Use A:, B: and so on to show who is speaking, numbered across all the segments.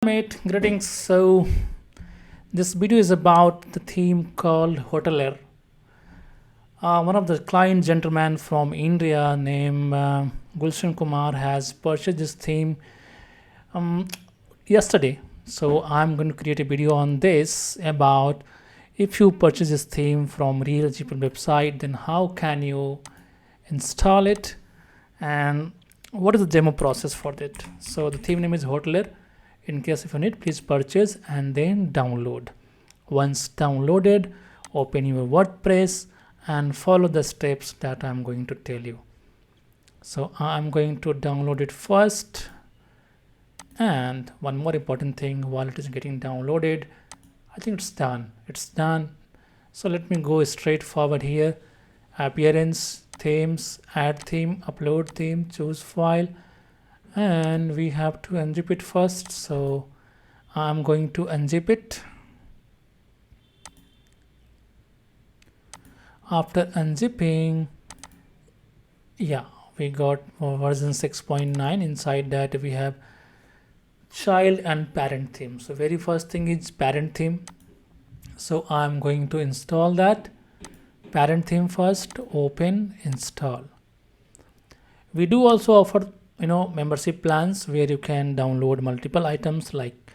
A: Mate, greetings. So this video is about the theme called Hotelier. One of the client gentleman from India named Gulshan Kumar has purchased this theme yesterday. So I'm going to create a video on this about if you purchase this theme from real GPL website, then how can you install it and what is the demo process for that. So the theme name is Hotelier. In case if you need, please purchase and then download. Once downloaded, open your WordPress and follow the steps that I'm going to tell you. So I'm going to download it first. And one more important thing, while it is getting downloaded, I think it's done. It's done. So let me go straight forward here. Appearance, themes, add theme, upload theme, choose file. And we have to unzip it first, so I'm going to unzip it. After unzipping, yeah, we got version 6.9. Inside that we have child and parent theme. So very first thing is parent theme, so I'm going to install that parent theme first. Open, install. We do also offer membership plans where you can download multiple items like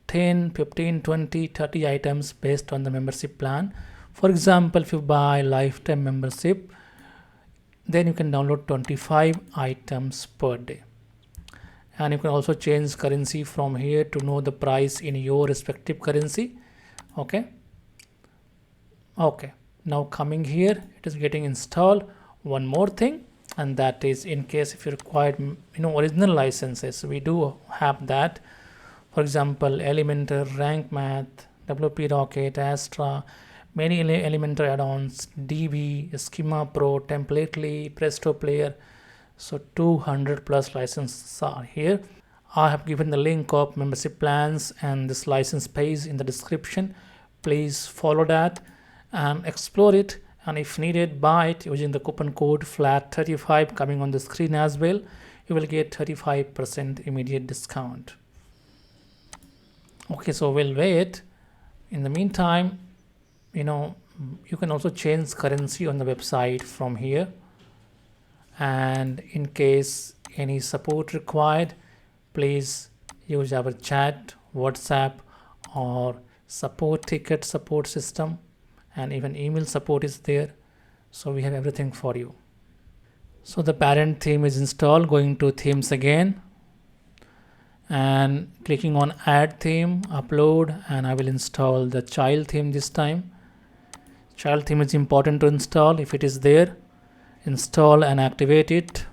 A: 10, 15, 20, 30 items based on the membership plan. For example, if you buy lifetime membership, then you can download 25 items per day. And you can also change currency from here to know the price in your respective currency. Okay, now coming here, it is getting installed. One more thing, and that is in case if you require original licenses, we do have that. For example, Elementor, Rank Math, WP Rocket, Astra, many Elementor add-ons, DB, Schema Pro, Templately, Presto Player. So 200 plus licenses are here. I have given the link of membership plans and this license page in the description. Please follow that and explore it. And if needed, buy it using the coupon code FLAT35 coming on the screen as well. You will get 35% immediate discount. Okay, so we'll wait. In the meantime, you can also change currency on the website from here. And in case any support required, please use our chat, WhatsApp, or support ticket support system. And even email support is there, so we have everything for you. So the parent theme is installed. Going to themes again and clicking on add theme, upload, and I will install the child theme this time. Child theme is important to install. If it is there, install and activate it.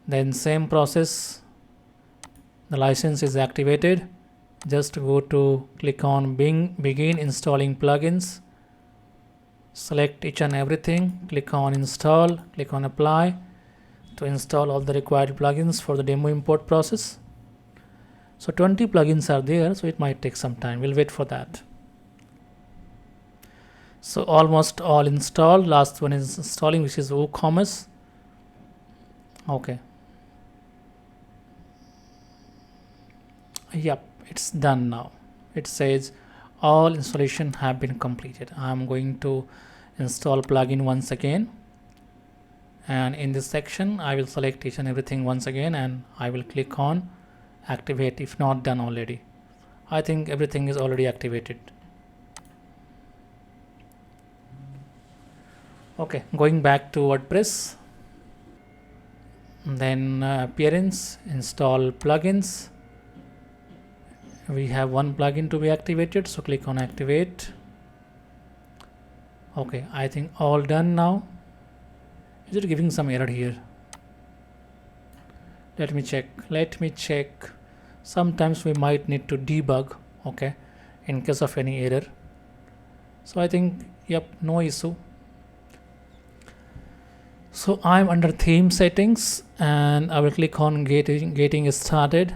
A: Then same process, the license is activated. Just go to click on begin installing plugins, select each and everything, click on install, click on apply to install all the required plugins for the demo import process. So 20 plugins are there, so it might take some time. We'll wait for that. So almost all installed. Last one is installing, which is WooCommerce. Okay, yep, it's done now. It says all installation have been completed. I'm going to install plugin once again, and in this section I will select each and everything once again and I will click on activate if not done already. I think everything is already activated. Okay, going back to WordPress, then appearance, install plugins. We have one plugin to be activated, so click on activate. Okay, I think all done now. Is it giving some error here? Let me check. Sometimes we might need to debug, okay, in case of any error. So I think, yep, no issue. So I'm under theme settings and I will click on getting started.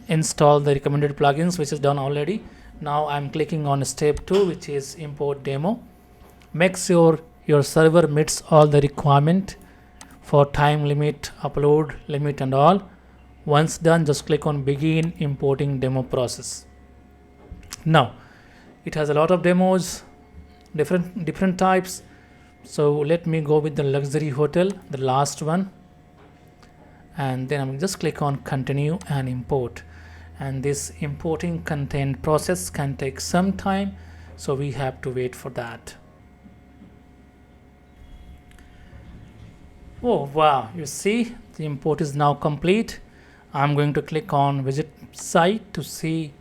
A: Install the recommended plugins, which is done already. Now I'm clicking on step 2, which is import demo. Make sure your server meets all the requirement for time limit, upload limit and all. Once done, just click on begin importing demo process. Now it has a lot of demos, different types. So let me go with the luxury hotel, the last one, and then I'm just click on continue and import. And this importing content process can take some time, so we have to wait for that. Oh wow, you see the import is now complete. I'm going to click on visit site to see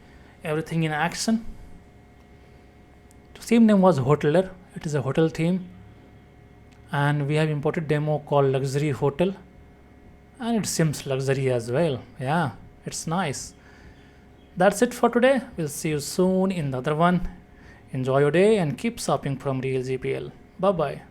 A: everything in action. The theme name was hoteler, it is a hotel theme, and we have imported demo called luxury hotel, and it seems luxury as well. Yeah, it's nice. That's it for today. We'll see you soon in the other one. Enjoy your day and keep shopping from Real GPL. Bye bye.